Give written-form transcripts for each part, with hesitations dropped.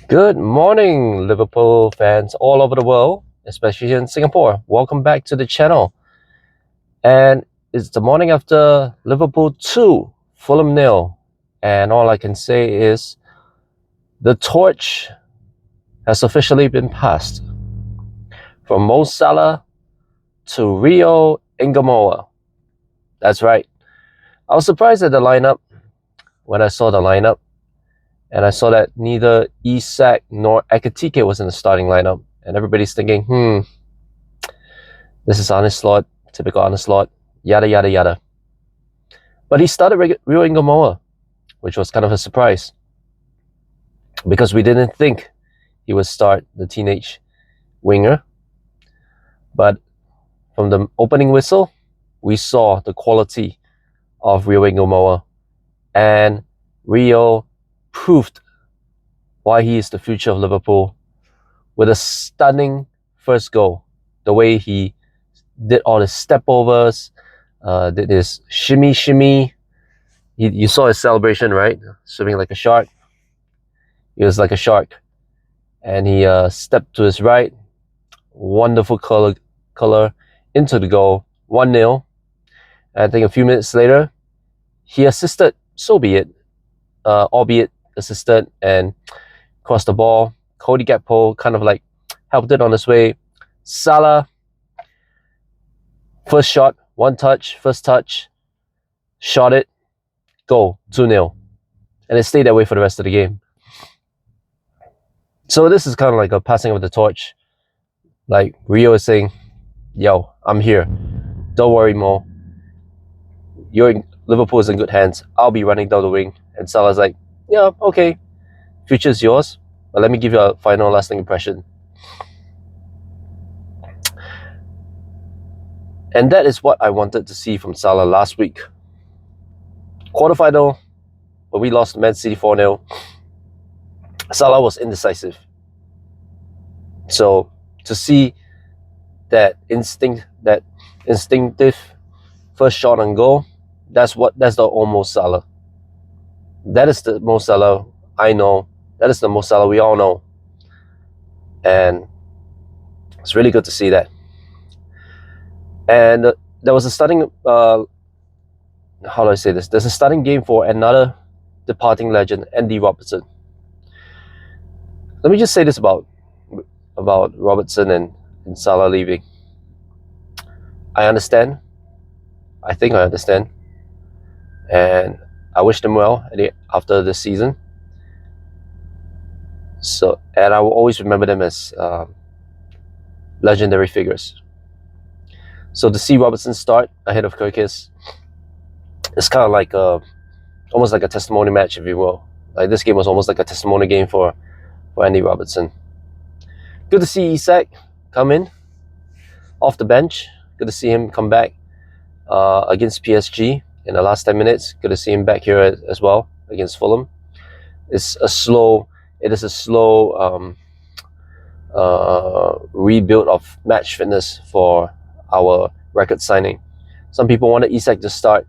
Good morning, Liverpool fans all over the world, especially here in Singapore. Welcome back to the channel. And it's the morning after Liverpool 2, Fulham nil. And all I can say is the torch has officially been passed from Mo Salah to Rio Ngumoha. That's right. I was surprised at the lineup when I saw the lineup. And I saw that neither Isak nor Ekitike was in the starting lineup. And everybody's thinking, this is Arne Slot, typical Arne Slot, yada, yada, yada. But he started Rio Ngumoha, which was kind of a surprise because we didn't think he would start the teenage winger. But from the opening whistle, we saw the quality of Rio Ngumoha, and Rio proved why he is the future of Liverpool with a stunning first goal. The way he did all the step overs, did his shimmy. You saw his celebration, right? Swimming like a shark. He was like a shark. And he stepped to his right. Wonderful color into the goal. 1-0. I think a few minutes later, he assisted, so be it, albeit assisted, and crossed the ball. Cody Gakpo kind of like helped it on his way. Salah, first shot, first touch, shot it, goal, 2-0. And it stayed that way for the rest of the game. So this is kind of like a passing of the torch. Like Rio is saying, yo, I'm here. Don't worry, Mo. Liverpool is in good hands. I'll be running down the wing. And Salah's like, yeah, okay. Future's yours. But let me give you a final lasting impression. And that is what I wanted to see from Salah last week. Quarterfinal, when we lost Man City 4-0, Salah was indecisive. So to see that instinctive first shot on goal, that's the almost Salah. That is the Mo Salah I know. That is the Mo Salah we all know. And it's really good to see that. And there was a starting, how do I say this? There's a starting game for another departing legend, Andy Robertson. Let me just say this about Robertson and Salah leaving. I understand. I think I understand. And I wish them well after the season. So, and I will always remember them as legendary figures. So to see Robertson start ahead of Kirkis, it's kind of like almost like a testimony match, if you will. Like this game was almost like a testimony game for Andy Robertson. Good to see Isak come in off the bench. Good to see him come back against PSG in the last 10 minutes. Good to see him back here as well against Fulham. It is a slow rebuild of match fitness for our record signing. Some people wanted Isak to start.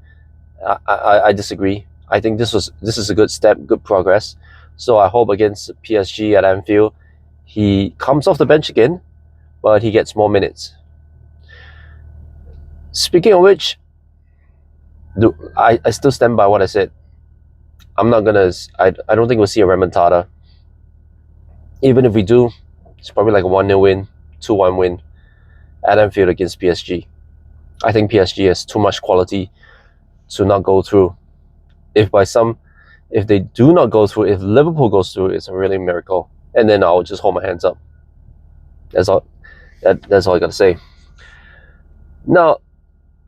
I disagree. I think this is a good step, good progress. So I hope against PSG at Anfield, he comes off the bench again, but he gets more minutes. Speaking of which, I still stand by what I said. I don't think we'll see a remontada. Even if we do, it's probably like a 1-0 win, 2-1 win at Anfield against PSG. I think PSG has too much quality to not go through. If they do not go through, if Liverpool goes through, it's a really miracle. And then I'll just hold my hands up. That's all I gotta say. Now,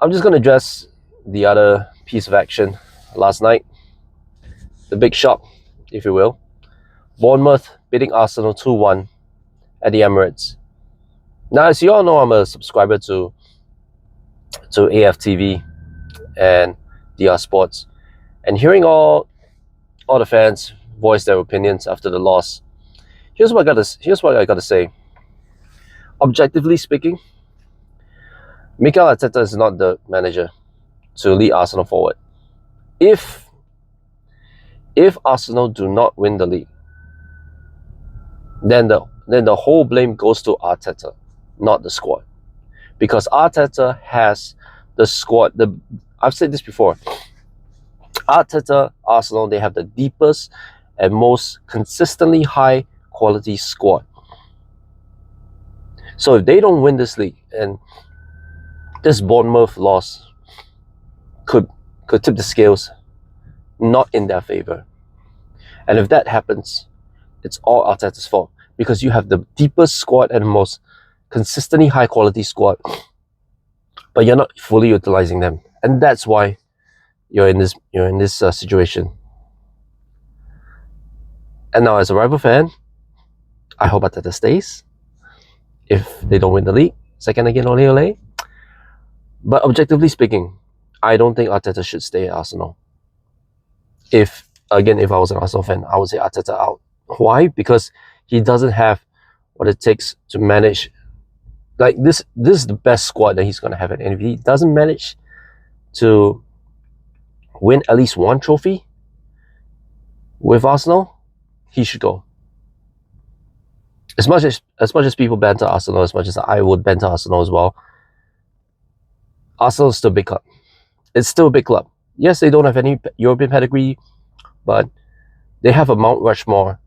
I'm just gonna address the other piece of action last night. The big shock, if you will. Bournemouth beating Arsenal 2-1 at the Emirates. Now, as you all know, I'm a subscriber to AFTV and DR Sports. And hearing all the fans voice their opinions after the loss, here's what I gotta say. Objectively speaking, Mikel Arteta is not the manager to lead Arsenal forward. If Arsenal do not win the league, then the whole blame goes to Arteta, not the squad, because Arteta has the squad. I've said this before. Arteta, Arsenal, they have the deepest and most consistently high quality squad. So if they don't win this league, and this Bournemouth loss could tip the scales not in their favor. And if that happens, it's all Arteta's fault, because you have the deepest squad and most consistently high quality squad, but you're not fully utilizing them, and that's why you're in this situation. And now, as a rival fan, I hope Arteta stays. If they don't win the league, second again, ole ole. But objectively speaking, I don't think Arteta should stay at Arsenal. If I was an Arsenal fan, I would say Arteta out. Why? Because he doesn't have what it takes to manage. Like this is the best squad that he's going to have. And if he doesn't manage to win at least one trophy with Arsenal, he should go. As much as people banter Arsenal, as much as I would banter Arsenal as well, Arsenal is still a big club. It's still a big club. Yes, they don't have any European pedigree, but they have a Mount Rushmore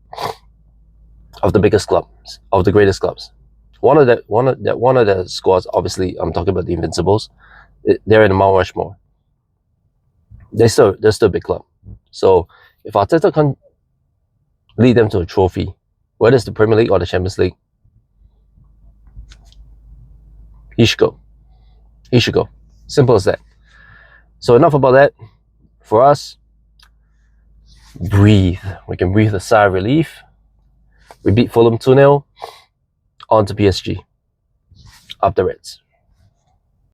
of the biggest clubs, of the greatest clubs. One of the squads, obviously, I'm talking about the Invincibles. They're in the Mount Rushmore. They're still a big club. So if Arteta can lead them to a trophy, whether it's the Premier League or the Champions League, he should go. He should go. Simple as that. So enough about that. For us, breathe. We can breathe a sigh of relief. We beat Fulham 2-0. On to PSG. Up the Reds.